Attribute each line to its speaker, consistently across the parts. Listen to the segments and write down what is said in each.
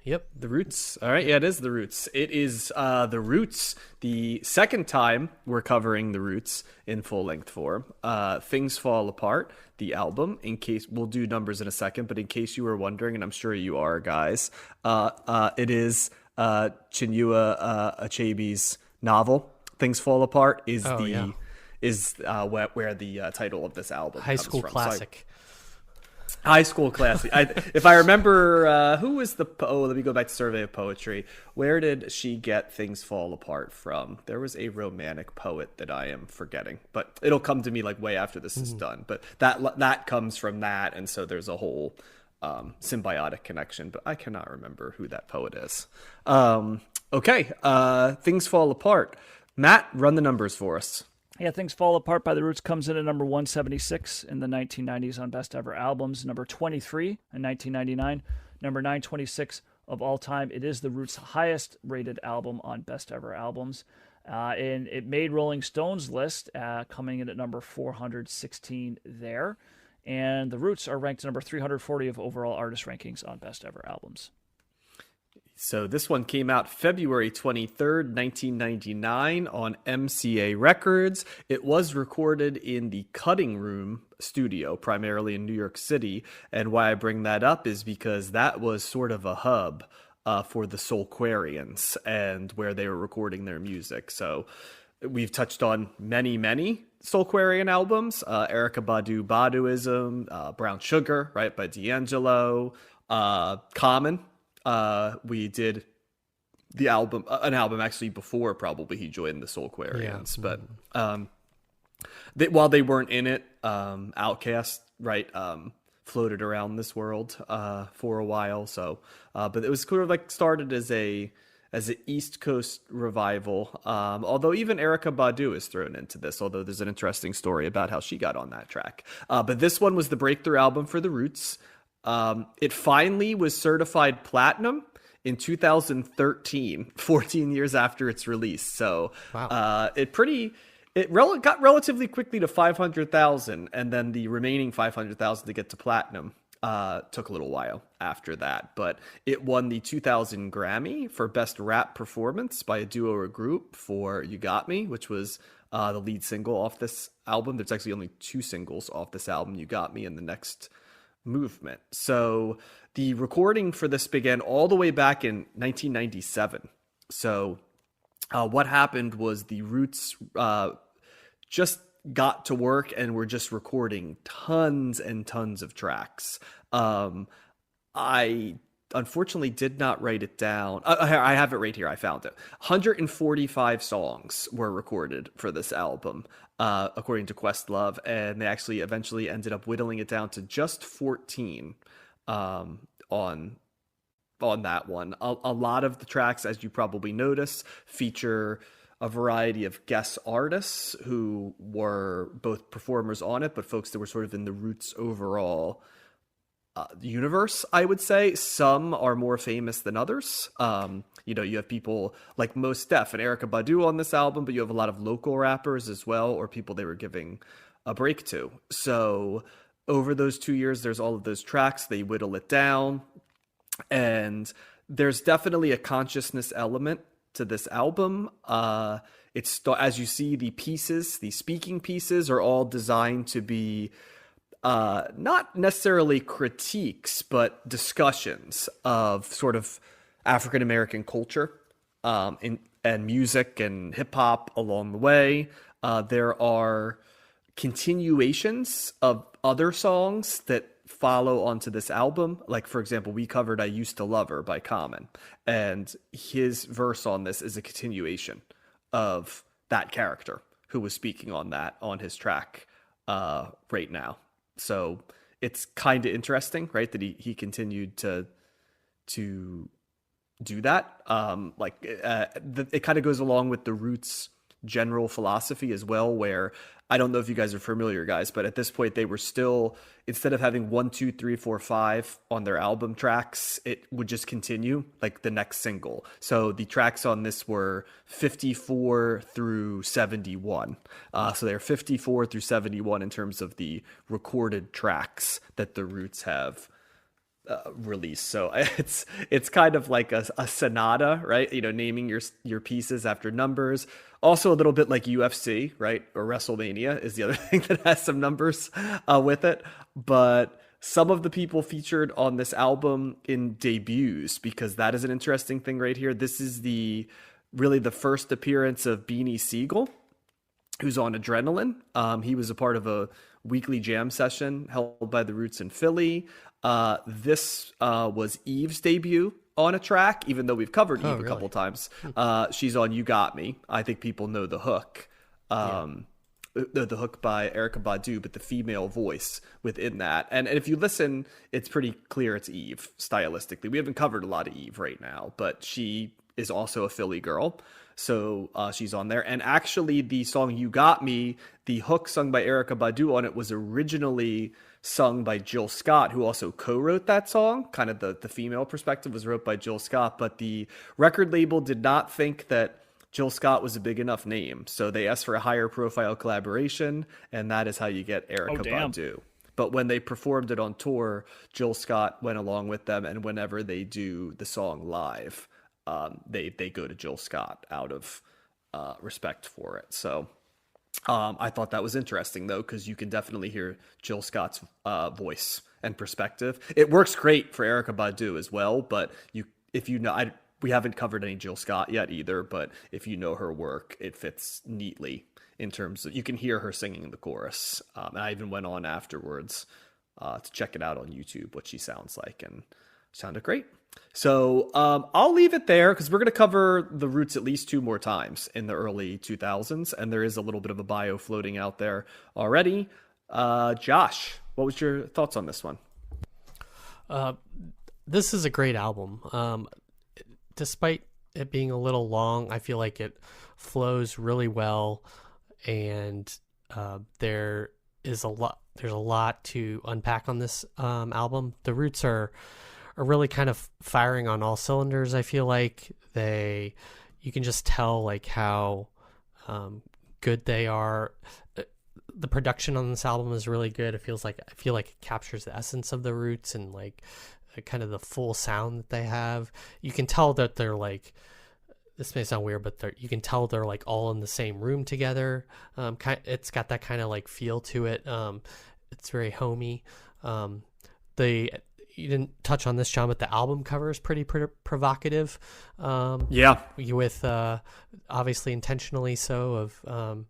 Speaker 1: Yep.
Speaker 2: The Roots. All right, yeah, it is The Roots. It is The Roots, the second time we're covering The Roots in full-length form. Things Fall Apart, the album, in case we'll do numbers in a second, but in case you were wondering, and I'm sure you are, guys, it is Chinua Achebe's novel. Things Fall Apart is
Speaker 1: Oh yeah.
Speaker 2: where the title of this album
Speaker 1: High
Speaker 2: comes
Speaker 1: school
Speaker 2: from. So
Speaker 1: classic.
Speaker 2: high school classic. If I remember, who was let me go back to Survey of Poetry. Where did she get Things Fall Apart from? There was a romantic poet that I am forgetting, but it'll come to me like way after this is done. But that comes from that, and so there's a whole symbiotic connection. But I cannot remember who that poet is. Okay, Things Fall Apart. Matt, run the numbers for us.
Speaker 3: Yeah, Things Fall Apart by The Roots comes in at number 176 in the 1990s on Best Ever Albums, number 23 in 1999, number 926 of all time. It is The Roots' highest rated album on Best Ever Albums. And it made Rolling Stone's list, coming in at number 416 there. And The Roots are ranked number 340 of overall artist rankings on Best Ever Albums.
Speaker 2: So this one came out February 23rd, 1999 on MCA Records. It was recorded in the Cutting Room studio, primarily in New York City. And why I bring that up is because that was sort of a hub for the Soulquarians and where they were recording their music. So we've touched on many Soulquarian albums. Erykah Badu, Baduism, Brown Sugar, right, by D'Angelo, Common. We did the album, an album actually before probably he joined the Soulquarians, but while they weren't in it, Outkast, right, floated around this world for a while. So, but it was sort of like started as a East Coast revival. Although even Erykah Badu is thrown into this, although there's an interesting story about how she got on that track. But this one was the breakthrough album for The Roots. It finally was certified platinum in 2013, 14 years after its release. So
Speaker 1: Wow.
Speaker 2: Got relatively quickly to 500,000, and then the remaining 500,000 to get to platinum took a little while after that. But it won the 2000 Grammy for Best Rap Performance by a duo or group for You Got Me, which was the lead single off this album. There's actually only 2 singles off this album, You Got Me and The Next Movement. So the recording for this began all the way back in 1997. So what happened was the Roots just got to work and were just recording tons and tons of tracks. I unfortunately did not write it down. I have it right here. I found it. 145 songs were recorded for this album, according to Questlove, and they actually eventually ended up whittling it down to just 14 on that one. A lot of the tracks, as you probably notice, feature a variety of guest artists who were both performers on it, but folks that were sort of in the Roots overall universe, I would say. Some are more famous than others. You have people like Mos Def and Erykah Badu on this album, but you have a lot of local rappers as well, or people they were giving a break to. So over those 2 years, there's all of those tracks. They whittle it down, and there's definitely a consciousness element to this album. It's, as you see, the speaking pieces are all designed to be not necessarily critiques, but discussions of sort of African American culture and music and hip hop along the way. There are continuations of other songs that follow onto this album. Like, for example, we covered I Used to Love Her by Common, and his verse on this is a continuation of that character who was speaking on his track right now. So it's kind of interesting, right, that he continued to do that. It kind of goes along with the Roots general philosophy as well, where I don't know if you guys are familiar, guys, but at this point they were still, instead of having 1, 2, 3, 4, 5 on their album tracks, it would just continue like the next single. So the tracks on this were 54 through 71. So they're 54 through 71 in terms of the recorded tracks that the Roots have release. So it's kind of like a sonata, right? You know, naming your pieces after numbers. Also a little bit like UFC, right? Or WrestleMania is the other thing that has some numbers with it. But some of the people featured on this album in debuts, because that is an interesting thing right here. This is the really the first appearance of Beanie Siegel, who's on Adrenaline. He was a part of a weekly jam session held by the Roots in Philly. This was Eve's debut on a track, even though we've covered Eve a couple times. She's on You Got Me. I think people know the hook. The hook by Erykah Badu, but the female voice within that. And if you listen, it's pretty clear it's Eve stylistically. We haven't covered a lot of Eve right now, but she is also a Philly girl. So she's on there. And actually, the song You Got Me, the hook sung by Erykah Badu on it was originally sung by Jill Scott, who also co-wrote that song. Kind of the female perspective was wrote by Jill Scott, but the record label did not think that Jill Scott was a big enough name. So they asked for a higher profile collaboration, and that is how you get Erykah Badu. But when they performed it on tour, Jill Scott went along with them, and whenever they do the song live, they go to Jill Scott out of respect for it. So I thought that was interesting, though, because you can definitely hear Jill Scott's voice and perspective. It works great for Erykah Badu as well, but if you know, we haven't covered any Jill Scott yet either, but if you know her work, it fits neatly in terms of, you can hear her singing in the chorus. And I even went on afterwards to check it out on YouTube, what she sounds like, and sounded great. So I'll leave it there because we're going to cover the Roots at least 2 more times in the early 2000s, and there is a little bit of a bio floating out there already. Josh, what was your thoughts on this one?
Speaker 1: This is a great album. Despite it being a little long, I feel like it flows really well, and there's a lot to unpack on this album. The Roots are really kind of firing on all cylinders. I feel like you can just tell like how good they are. The production on this album is really good. I feel like it captures the essence of the Roots and like kind of the full sound that they have. You can tell that they're like, this may sound weird, but you can tell they're like all in the same room together. It's got that kind of like feel to it. It's very homey. You didn't touch on this, John, but the album cover is pretty provocative. With obviously intentionally so, of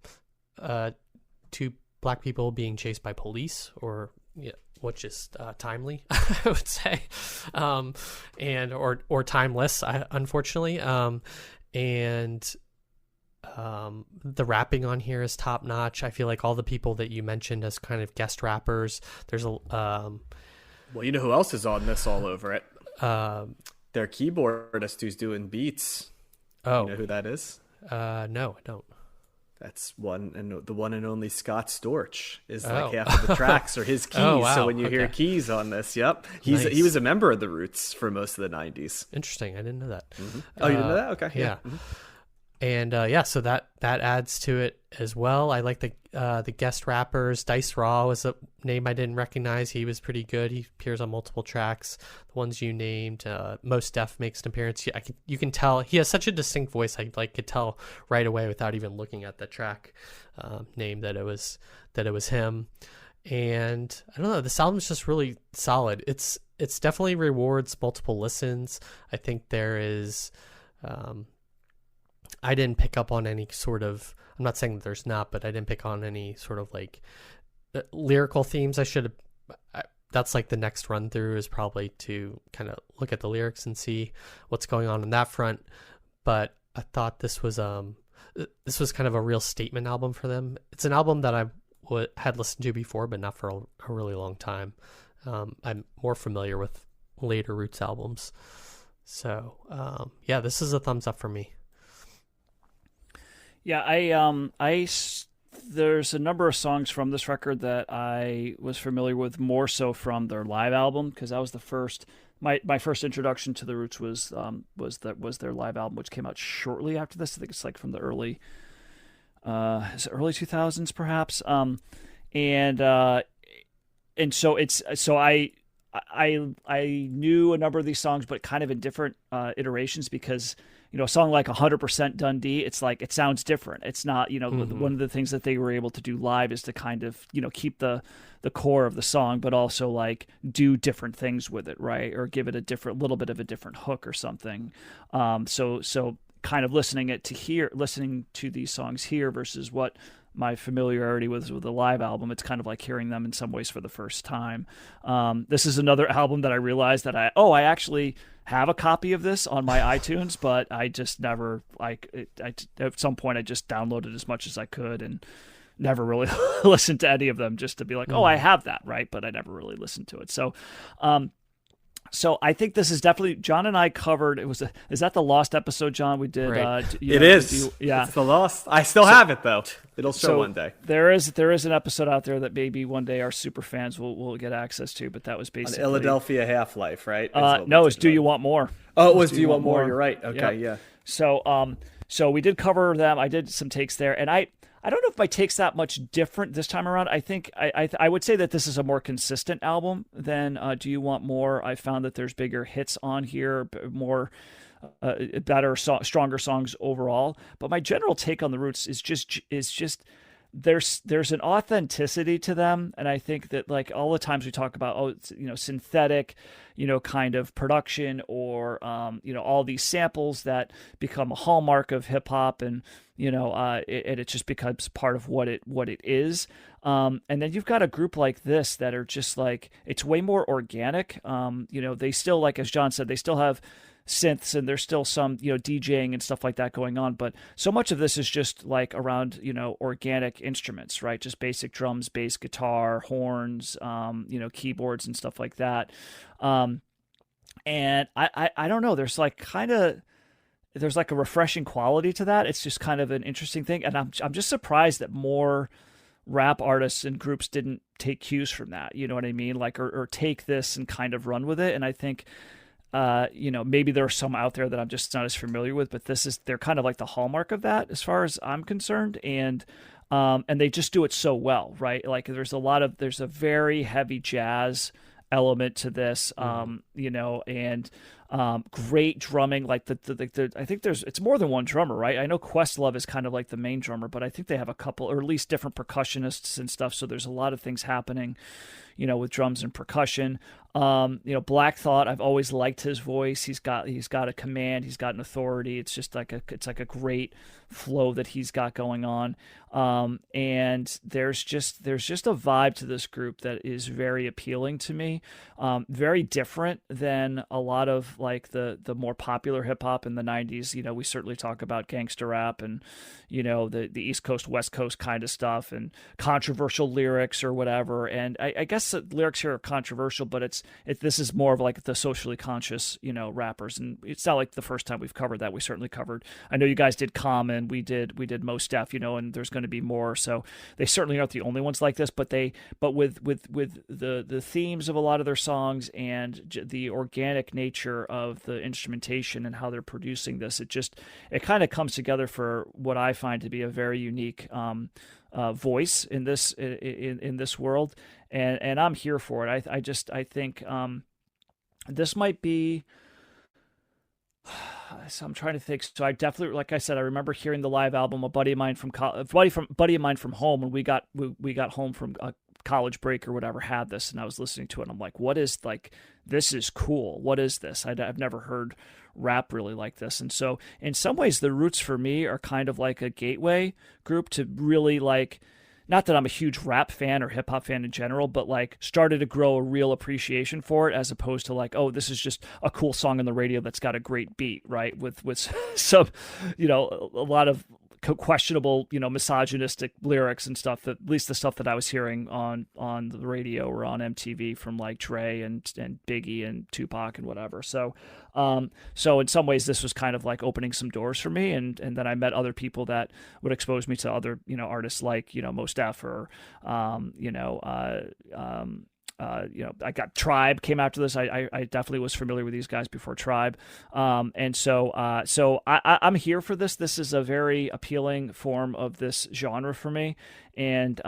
Speaker 1: 2 black people being chased by police, or which is timely, I would say, and or timeless, unfortunately. And the rapping on here is top notch. I feel like all the people that you mentioned as kind of guest rappers, there's a
Speaker 2: well, you know who else is on this all over it? Their keyboardist who's doing beats.
Speaker 1: Oh,
Speaker 2: you know who that is?
Speaker 1: No, I don't.
Speaker 2: That's the one and only Scott Storch is like half of the tracks are his keys. Oh, wow. So when you hear keys on this, he was a member of the Roots for most of the 90s.
Speaker 1: Interesting. I didn't know that.
Speaker 2: Mm-hmm. Oh, you didn't know that? Okay.
Speaker 1: Yeah. Mm-hmm. And so that adds to it as well. I like the guest rappers. Dice Raw was a name I didn't recognize. He was pretty good. He appears on multiple tracks. The ones you named, Mos Def makes an appearance. You can tell he has such a distinct voice. I could tell right away without even looking at the track name that it was him. And I don't know. This album's just really solid. It's definitely rewards multiple listens. I think there is. I didn't pick up on any sort of, I'm not saying that there's not, but I didn't pick on any sort of like lyrical themes. That's like the next run through is probably to kind of look at the lyrics and see what's going on that front. But I thought this was kind of a real statement album for them. It's an album that I had listened to before, but not for a really long time. I'm more familiar with later Roots albums. So this is a thumbs up for me.
Speaker 3: Yeah, there's a number of songs from this record that I was familiar with more so from their live album, because that was the first. My first introduction to the Roots was their live album, which came out shortly after this. I think it's like from the early 2000s perhaps. And so I knew a number of these songs, but kind of in different iterations because a song like 100% Dundee, it's like it sounds different. It's not one of the things that they were able to do live is to kind of keep the core of the song, but also like do different things with it, right? Or give it a little bit of a different hook or something. So kind of listening to these songs here versus what my familiarity with the live album, it's kind of like hearing them in some ways for the first time. This is another album that I realized that I actually have a copy of this on my iTunes, but I just never at some point I just downloaded as much as I could and never really listened to any of them just to be like, oh, I have that, right? But I never really listened to it. So I think this is definitely John and I covered. Is that the Lost episode, John? We did.
Speaker 2: Right. It is. Yeah, it's the Lost. I still have it though. It'll show one day.
Speaker 3: There is an episode out there that maybe one day our super fans will get access to. But that was basically
Speaker 2: on Philadelphia Half-Life, right?
Speaker 3: No, it's Do You Want More?
Speaker 2: Oh, it was Do You Want More? You're right. Okay, yeah.
Speaker 3: So we did cover them. I did some takes there, and I don't know if my take's that much different this time around. I think I would say that this is a more consistent album than Do You Want More. I found that there's bigger hits on here, more better, stronger songs overall. But my general take on the Roots is just there's an authenticity to them, and I think that like all the times we talk about synthetic, kind of production or all these samples that become a hallmark of hip hop and it just becomes part of what it is. And then you've got a group like this that are just like, it's way more organic. They still, like, as John said, they still have synths and there's still some, DJing and stuff like that going on. But so much of this is just like around, organic instruments, right? Just basic drums, bass, guitar, horns, keyboards and stuff like that. And I don't know, there's like a refreshing quality to that. It's just kind of an interesting thing. And I'm just surprised that more rap artists and groups didn't take cues from that. You know what I mean? Like, or take this and kind of run with it. And I think, maybe there are some out there that I'm just not as familiar with, but they're kind of like the hallmark of that as far as I'm concerned. And they just do it so well, right? Like there's a very heavy jazz element to this, and great drumming. Like I think it's more than one drummer, right? I know Questlove is kind of like the main drummer, but I think they have a couple, or at least different percussionists and stuff. So there's a lot of things happening, with drums and percussion. Black Thought, I've always liked his voice. He's got a command, he's got an authority. It's just like a great flow that he's got going on. And there's just a vibe to this group that is very appealing to me. Very different than a lot of like the more popular hip hop in the 90s. We certainly talk about gangster rap and, the East Coast, West Coast kind of stuff and controversial lyrics or whatever. And I guess the lyrics here are controversial, but this is more of like the socially conscious, rappers. And it's not like the first time we've covered that. We certainly covered, I know you guys did Common, we did Mos Def, and there's going to be more. So they certainly aren't the only ones like this, but with the themes of a lot of their songs and the organic nature of the instrumentation and how they're producing this, it kind of comes together for what I find to be a very unique voice in this world, and I'm here for it. I think this might be. So I'm trying to think. So I definitely, like I said, I remember hearing the live album. A buddy of mine from home when we got home from a college break or whatever had this, and I was listening to it. And I'm like, this is cool. What is this? I've never heard rap really like this. And so in some ways, the Roots for me are kind of like a gateway group to really like. Not that I'm a huge rap fan or hip hop fan in general, but like started to grow a real appreciation for it as opposed to like, oh, this is just a cool song on the radio that's got a great beat, right? With some, a lot of questionable, misogynistic lyrics and stuff, that at least the stuff that I was hearing on the radio or on MTV from like Dre and Biggie and Tupac and whatever. So in some ways this was kind of like opening some doors for me. And then I met other people that would expose me to other, artists like, Mos Def or, I got Tribe came after this. I definitely was familiar with these guys before Tribe. And so I'm here for this. This is a very appealing form of this genre for me. and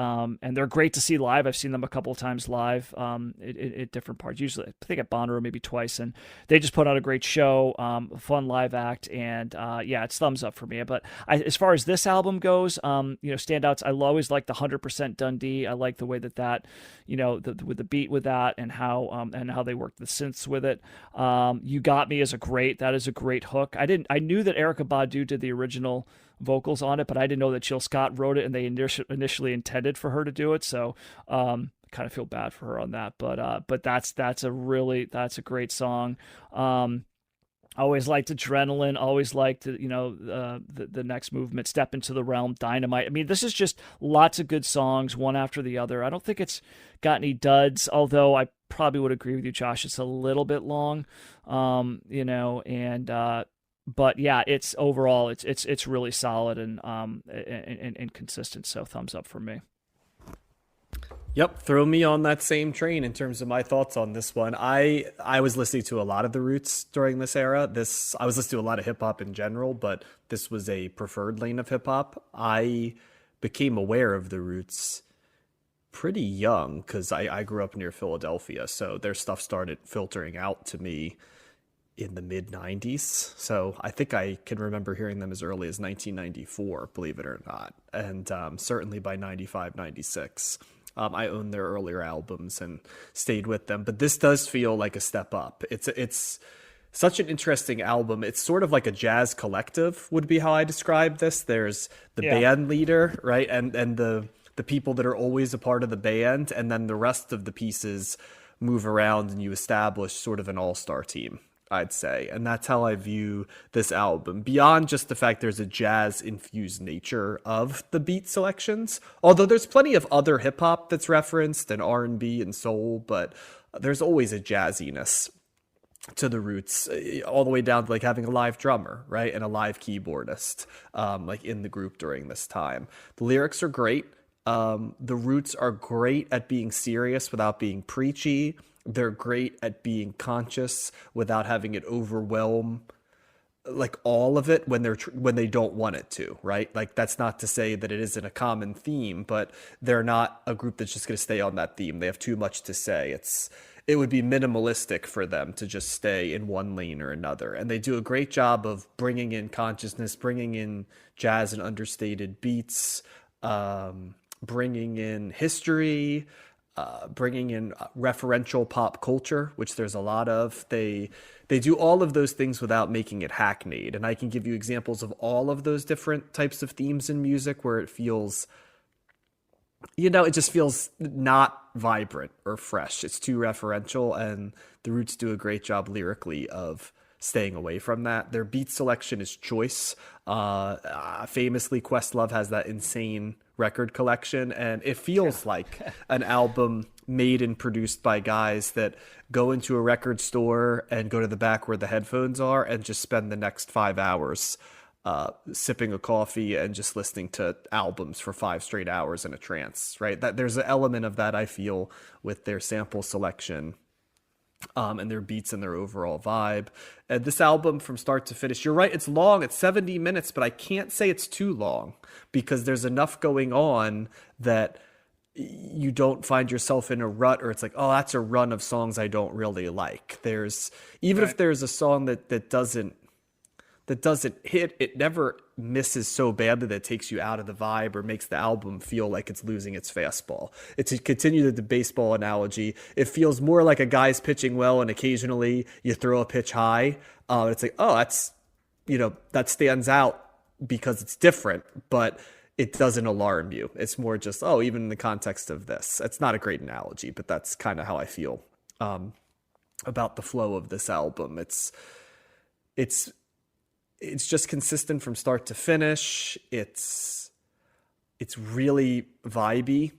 Speaker 3: they're great to see live. I've seen them a couple of times live at different parts. Usually, I think at Bonnaroo maybe twice, and they just put on a great show, fun live act, and yeah, it's thumbs up for me. But as far as this album goes, standouts. I always like the 100% Dundee. I like the way that with the beat with that, and how they work the synths with it. You Got Me is that is a great hook. I knew that Erykah Badu did the original vocals on it, but I didn't know that Jill Scott wrote it and they initially intended for her to do it. So kind of feel bad for her on that. But that's a great song. Always liked Adrenaline. Always liked the next movement, Step Into the Realm, Dynamite. I mean, this is just lots of good songs, one after the other. I don't think it's got any duds, although I probably would agree with you, Josh. It's a little bit long, but yeah, it's overall it's really solid and consistent. So thumbs up for me.
Speaker 2: Yep, throw me on that same train in terms of my thoughts on this one. I was listening to a lot of the Roots during this era. I was listening to a lot of hip hop in general, but this was a preferred lane of hip hop. I became aware of the Roots pretty young because I grew up near Philadelphia, so their stuff started filtering out to me in the mid 90s. So I think I can remember hearing them as early as 1994, believe it or not. And certainly by 95, 96. I owned their earlier albums and stayed with them, but this does feel like a step up. It's such an interesting album. It's sort of like a jazz collective would be how I describe this. There's the band leader, right? And the people that are always a part of the band. And then the rest of the pieces move around and you establish sort of an all-star team, I'd say. And that's how I view this album. Beyond just the fact there's a jazz-infused nature of the beat selections, although there's plenty of other hip-hop that's referenced and R&B and soul, but there's always a jazziness to the Roots, all the way down to like having a live drummer, right? And a live keyboardist, like in the group during this time. The lyrics are great. The Roots are great at being serious without being preachy. They're great at being conscious without having it overwhelm like all of it when they don't want it to, right? Like that's not to say that it isn't a common theme, but they're not a group that's just going to stay on that theme. They have too much to say. It would be minimalistic for them to just stay in one lane or another. And they do a great job of bringing in consciousness, bringing in jazz and understated beats, bringing in history, bringing in referential pop culture, which there's a lot of. They do all of those things without making it hackneyed. And I can give you examples of all of those different types of themes in music where it feels, it just feels not vibrant or fresh. It's too referential, and the Roots do a great job lyrically of staying away from that. Their beat selection is choice. Famously, Questlove has that insane record collection, and it feels like an album made and produced by guys that go into a record store and go to the back where the headphones are and just spend the next 5 hours sipping a coffee and just listening to albums for 5 straight hours in a trance, right? That there's an element of that I feel with their sample selection and their beats and their overall vibe. And this album from start to finish, you're right, it's long, it's 70 minutes, but I can't say it's too long because there's enough going on that you don't find yourself in a rut or it's like, oh, that's a run of songs I don't really like. There's, even if there's a song that doesn't hit, it never misses so badly that it takes you out of the vibe or makes the album feel like it's losing its fastball. It's to continue the baseball analogy. It feels more like a guy's pitching well and occasionally you throw a pitch high. It's like, oh, that stands out because it's different, but it doesn't alarm you. It's more just, oh, even in the context of this. It's not a great analogy, but that's kind of how I feel about the flow of this album. It's just consistent from start to finish. It's really vibey.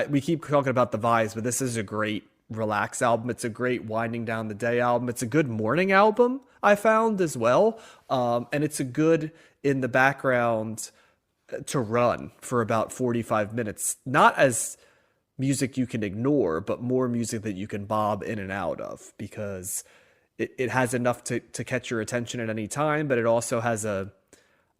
Speaker 2: We keep talking about the vibes, but this is a great relax album. It's a great winding down the day album. It's a good morning album, I found as well. And it's a good in the background to run for about 45 minutes. Not as music you can ignore, but more music that you can bob in and out of because it has enough to catch your attention at any time, but it also has a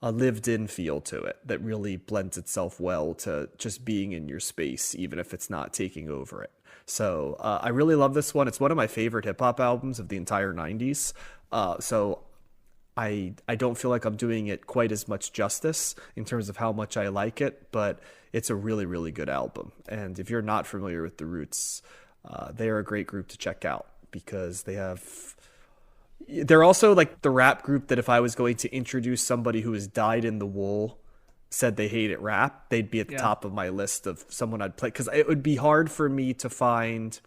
Speaker 2: a lived-in feel to it that really blends itself well to just being in your space, even if it's not taking over it. So I really love this one. It's one of my favorite hip hop albums of the entire 90s. So I don't feel like I'm doing it quite as much justice in terms of how much I like it, but it's a really, really good album. And if you're not familiar with The Roots, they are a great group to check out because they're also like the rap group that if I was going to introduce somebody who has dyed in the wool, said they hated rap, they'd be at the top of my list of someone I'd play. Because it would be hard for me to find.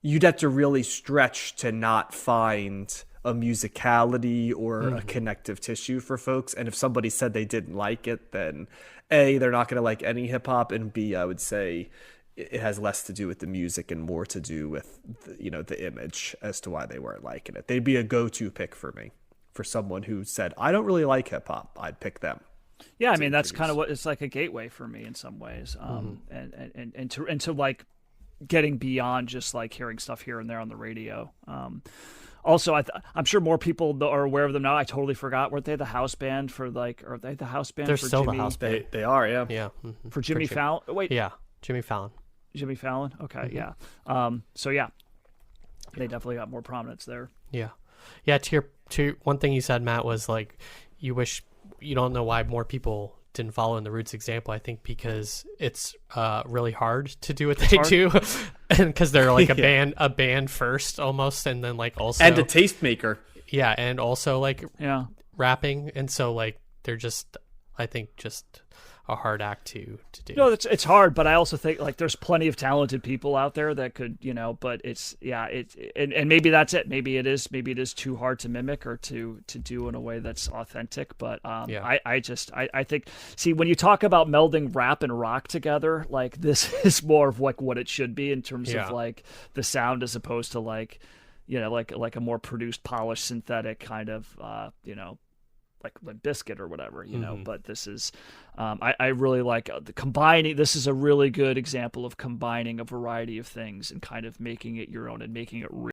Speaker 2: You'd have to really stretch to not find a musicality or a connective tissue for folks. And if somebody said they didn't like it, then A, they're not going to like any hip hop, and B, I would say it has less to do with the music and more to do with the image as to why they weren't liking it. They'd be a go-to pick for me. For someone who said, I don't really like hip hop, I'd pick them.
Speaker 3: Yeah, I mean, that's kind of what it's like, a gateway for me in some ways. And to like getting beyond just like hearing stuff here and there on the radio. Also, I'm sure more people are aware of them now. I totally forgot. Weren't they the house band for like, are they the house band
Speaker 1: They're
Speaker 3: for
Speaker 1: still
Speaker 3: Jimmy?
Speaker 1: the house band.
Speaker 2: They are, yeah.
Speaker 1: Yeah.
Speaker 3: For Jimmy Fallon? Wait.
Speaker 1: Yeah, Jimmy Fallon.
Speaker 3: Jimmy Fallon? Okay, yeah. So, yeah, they definitely got more prominence there.
Speaker 1: Yeah. Yeah, to one thing you said, Matt, was like you wish you don't know why more people didn't follow in the Roots example. I think because it's really hard to do what they do, and because they're like a band first almost, and then like also
Speaker 2: and a tastemaker.
Speaker 1: Yeah, and also like rapping, and so like they're just, I think, just a hard act to do.
Speaker 3: No, it's hard, but I also think like there's plenty of talented people out there that could, but it's and maybe that's it. Maybe it is too hard to mimic or to do in a way that's authentic. But I think, see, when you talk about melding rap and rock together, like this is more of like what it should be in terms of like the sound, as opposed to like like a more produced, polished, synthetic kind of like Limp Bizkit or whatever, but this is, I really like the combining. This is a really good example of combining a variety of things and kind of making it your own and making it real.